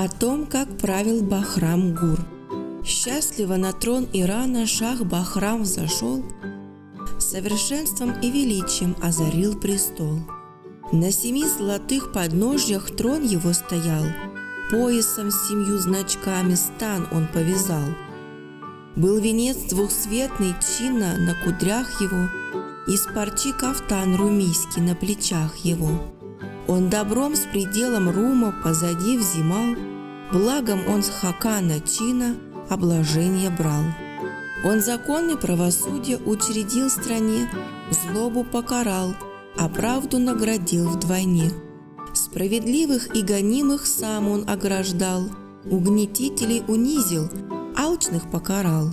О том, как правил Бахрам-Гур. Счастливо на трон Ирана шах Бахрам взошел, совершенством и величием озарил престол. На 7 золотых подножьях трон его стоял, поясом с 7 значками стан он повязал. Был венец двухцветный чинно на кудрях его, из парчи кафтан румийский на плечах его. Он добром с пределом рума позади взимал, благом он с хакана чина обложение брал. Он законы правосудия учредил стране, злобу покарал, а правду наградил вдвойне. Справедливых и гонимых сам он ограждал, угнетителей унизил, алчных покарал.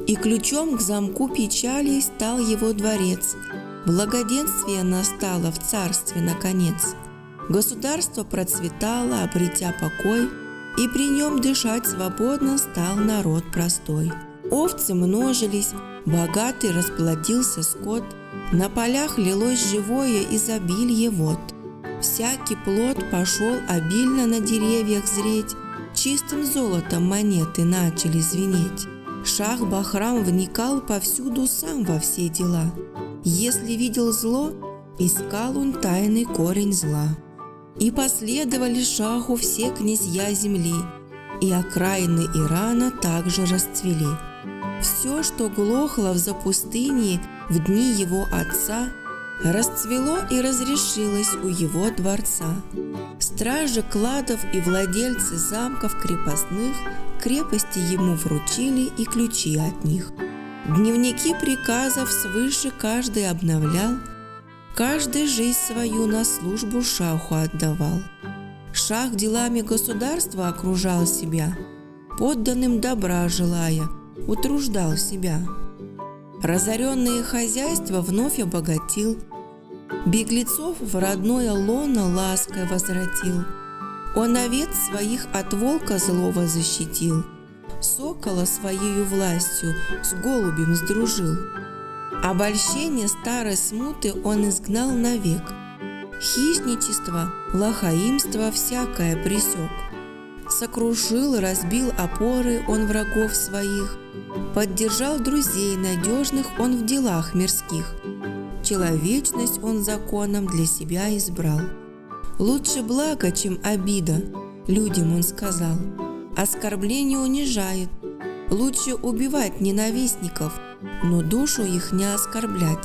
И ключом к замку печали стал его дворец, благоденствие настало в царстве наконец. Государство процветало, обретя покой, и при нем дышать свободно стал народ простой. Овцы множились, богатый расплодился скот, на полях лилось живое изобилие вод. Всякий плод пошел обильно на деревьях зреть, чистым золотом монеты начали звенеть. Шах Бахрам вникал повсюду сам во все дела. Если видел зло, искал он тайный корень зла. И последовали шаху все князья земли, и окраины Ирана также расцвели. Все, что глохло в запустынии в дни его отца, расцвело и разрешилось у его дворца. Стражи кладов и владельцы замков крепостных крепости ему вручили и ключи от них. Дневники приказов свыше каждый обновлял, каждый жизнь свою на службу шаху отдавал. Шах делами государства окружал себя, подданным добра желая, утруждал себя. Разоренные хозяйства вновь обогатил, беглецов в родное лоно лаской возвратил. Он овец своих от волка злого защитил, сокола своею властью с голубем сдружил. Обольщение старой смуты он изгнал навек, хищничество, лохаимство всякое пресек. Сокрушил, разбил опоры он врагов своих, поддержал друзей надежных он в делах мирских. Человечность он законом для себя избрал. Лучше благо, чем обида, людям он сказал. Оскорбление унижает, лучше убивать ненавистников, но душу их не оскорблять.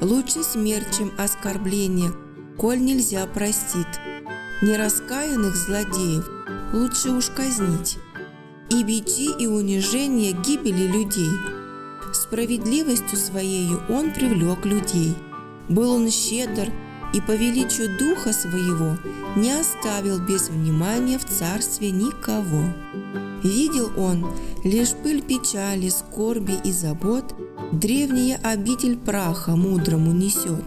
Лучше смерть, чем оскорбление, коль нельзя простить. Нераскаянных злодеев лучше уж казнить. И бичи, и унижение гибели людей. Справедливостью своею он привлек людей. Был он щедр, и по величию духа своего не оставил без внимания в царстве никого. Видел он лишь пыль печали, скорби и забот, древняя обитель праха мудрому несет.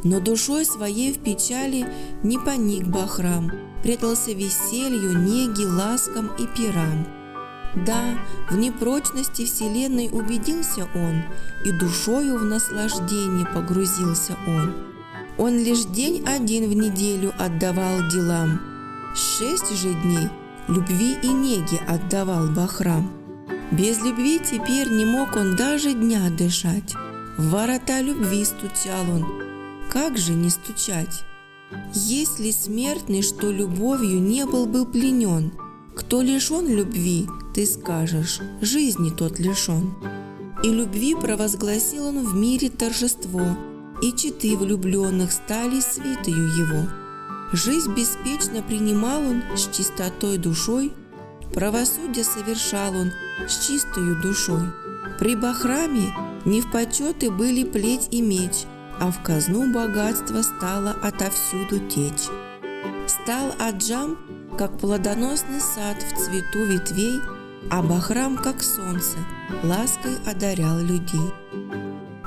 Но душой своей в печали не поник Бахрам, предался веселью, неге, ласкам и пирам. Да, в непрочности вселенной убедился он, и душою в наслаждение погрузился он. Он лишь день один в неделю отдавал делам, 6 же дней любви и неге отдавал Бахрам. Без любви теперь не мог он даже дня дышать. В ворота любви стучал он, как же не стучать? Есть ли смертный, что любовью не был бы пленен? Кто лишен любви, ты скажешь, жизни тот лишен. И любви провозгласил он в мире торжество, и четы влюбленных стали свитою его. Жизнь беспечно принимал он с чистотой душой, правосудие совершал он с чистою душой. При Бахраме не в почеты были плеть и меч, а в казну богатство стало отовсюду течь. Стал Аджам, как плодоносный сад в цвету ветвей, а Бахрам, как солнце, лаской одарял людей.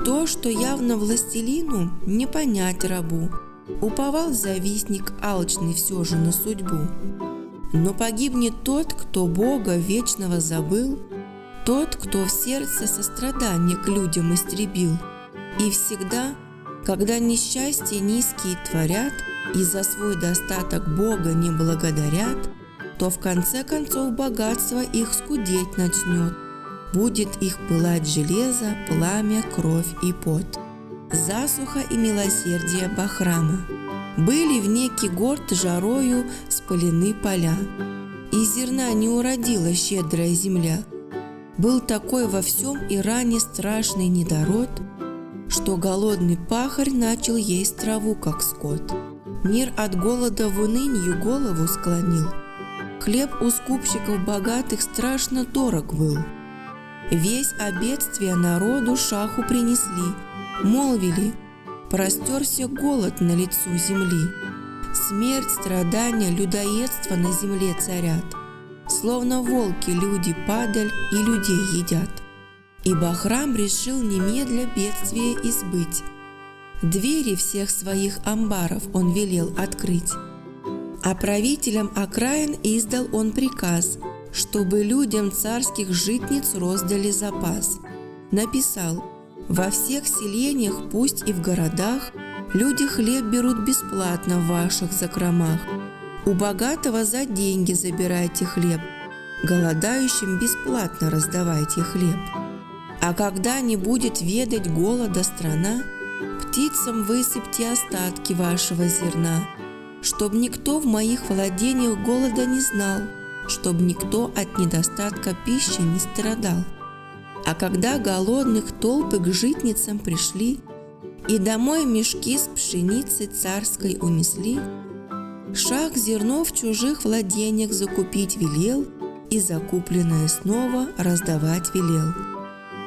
То, что явно властелину, не понять рабу, уповал завистник алчный все же на судьбу. Но погибнет тот, кто Бога вечного забыл, тот, кто в сердце сострадание к людям истребил. И всегда, когда несчастья низкие творят и за свой достаток Бога не благодарят, то в конце концов богатство их скудеть начнет. Будет их пылать железо, пламя, кровь и пот. Засуха и милосердие Бахрама. Были в неки горд жарою спалены поля, и зерна не уродила щедрая земля. Был такой во всем Иране страшный недород, что голодный пахарь начал есть траву, как скот. Мир от голода в унынию голову склонил. Хлеб у скупщиков богатых страшно дорог был. Весь о бедствия народу шаху принесли, молвили: простерся голод на лицу земли. Смерть, страдания, людоедство на земле царят. Словно волки люди падаль и людей едят. И Бахрам решил немедля бедствие избыть. Двери всех своих амбаров он велел открыть. А правителям окраин издал он приказ, чтобы людям царских житниц роздали запас. Написал: во всех селениях, пусть и в городах, люди хлеб берут бесплатно в ваших закромах. У богатого за деньги забирайте хлеб, голодающим бесплатно раздавайте хлеб. А когда не будет ведать голода страна, птицам высыпьте остатки вашего зерна, чтоб никто в моих владениях голода не знал, чтоб никто от недостатка пищи не страдал. А когда голодных толпы к житницам пришли и домой мешки с пшеницей царской унесли, шах зерно в чужих владениях закупить велел и закупленное снова раздавать велел.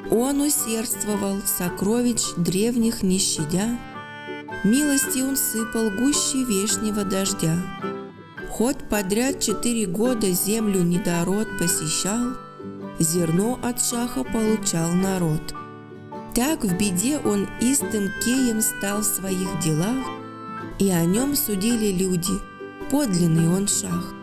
Он усердствовал, сокровищ древних не щадя, милости он сыпал гуще вешнего дождя. Хоть подряд 4 года землю недород посещал, зерно от шаха получал народ. Так в беде он истым кеем стал в своих делах, и о нем судили люди, подлинный он шах.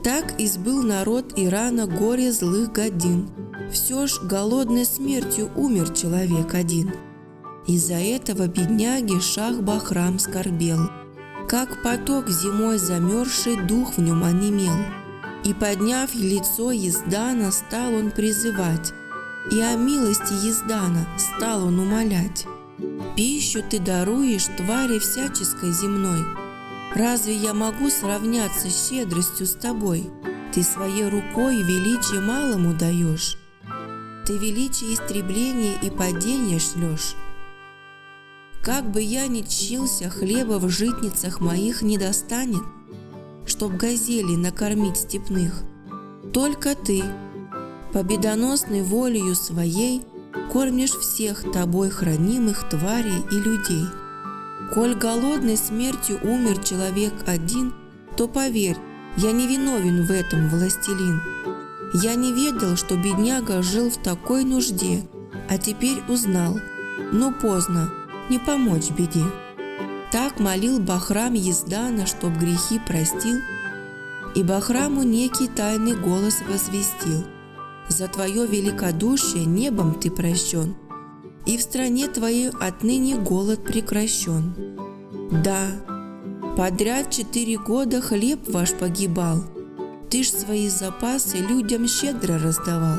Так избыл народ Ирана горе злых годин, все ж голодной смертью умер человек один. Из-за этого бедняги шах Бахрам скорбел, как поток зимой замерзший дух в нем онемел. И, подняв лицо Ездана, стал он призывать, и о милости Ездана стал он умолять. Пищу ты даруешь твари всяческой земной. Разве я могу сравняться с щедростью с тобой? Ты своей рукой величие малому даешь. Ты величие истребления и падения шлешь. Как бы я ни чился, хлеба в житницах моих не достанет, чтоб газели накормить степных. Только ты, победоносной волею своей, кормишь всех тобой хранимых тварей и людей. Коль голодной смертью умер человек один, то поверь, я не виновен в этом, властелин. Я не ведал, что бедняга жил в такой нужде, а теперь узнал, но поздно, не помочь беде. Так молил Бахрам Ездана, чтоб грехи простил, и Бахраму некий тайный голос возвестил: за твое великодушие небом ты прощен, и в стране твоей отныне голод прекращен. Да, подряд 4 года хлеб ваш погибал, ты ж свои запасы людям щедро раздавал.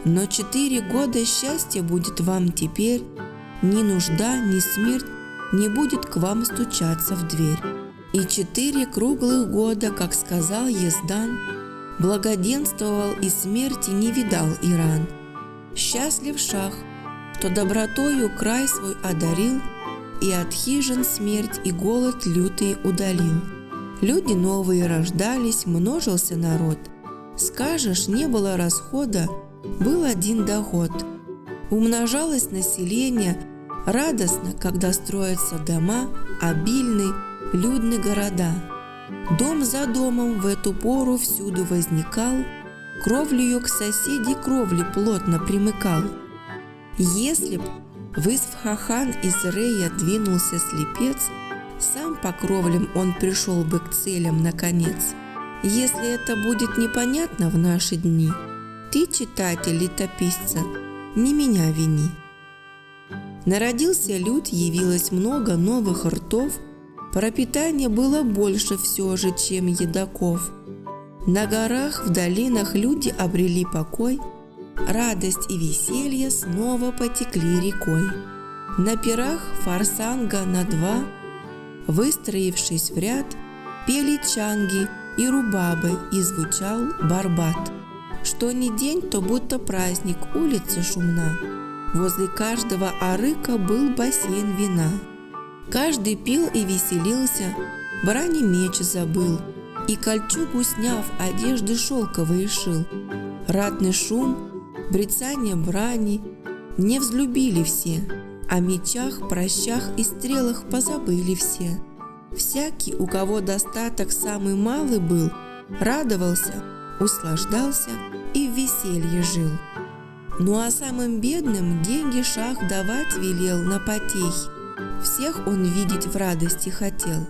Но 4 года счастья будет вам теперь, ни нужда, ни смерть не будет к вам стучаться в дверь. И 4 круглых года, как сказал Ездан, благоденствовал и смерти не видал Иран. Счастлив шах, что добротою край свой одарил, и от хижин смерть и голод лютый удалил. Люди новые рождались, множился народ. Скажешь, не было расхода, был один доход. Умножалось население, радостно, когда строятся дома, обильны, людны города. Дом за домом в эту пору всюду возникал, кровлею к соседей кровли плотно примыкал. Если б в Исфахан из Рея двинулся слепец, сам по кровлям он пришел бы к целям наконец. Если это будет непонятно в наши дни, ты, читатель летописца, не меня вини. Народился люд, явилось много новых ртов, пропитания было больше все же, чем едоков. На горах, в долинах люди обрели покой, радость и веселье снова потекли рекой. На пирах фарсанга на два, выстроившись в ряд, пели чанги и рубабы, и звучал барбат. Что ни день, то будто праздник, улица шумна. Возле каждого арыка был бассейн вина. Каждый пил и веселился, брани меч забыл, и кольчугу сняв, одежды шелковые шил. Ратный шум, брецание брани не взлюбили все, о мечах, прощах и стрелах позабыли все. Всякий, у кого достаток самый малый был, радовался, услаждался и в веселье жил. Ну а самым бедным деньги шах давать велел на потехи. Всех он видеть в радости хотел.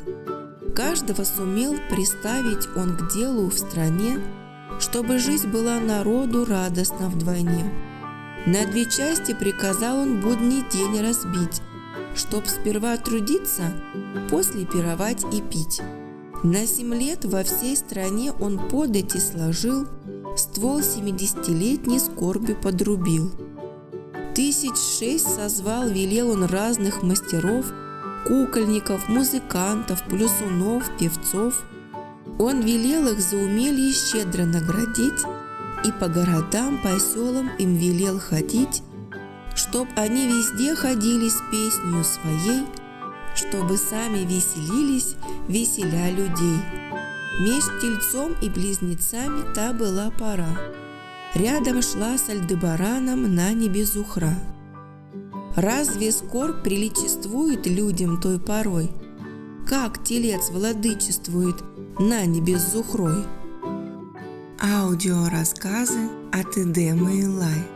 Каждого сумел приставить он к делу в стране, чтобы жизнь была народу радостна вдвойне. На две части приказал он будний день разбить, чтоб сперва трудиться, после пировать и пить. На 7 лет во всей стране он подати сложил, ствол 70-летней скорби подрубил. 1006 созвал, велел он разных мастеров, кукольников, музыкантов, плюсунов, певцов. Он велел их за умелье щедро наградить и по городам, по селам им велел ходить, чтоб они везде ходили с песнью своей, чтобы сами веселились, веселя людей. Меж тельцом и близнецами та была пора. Рядом шла с Альдебараном на небе Зухра. Разве скорбь приличествует людям той порой? Как телец владычествует на небе с Зухрой? Аудиорассказы от Эдемы Илай.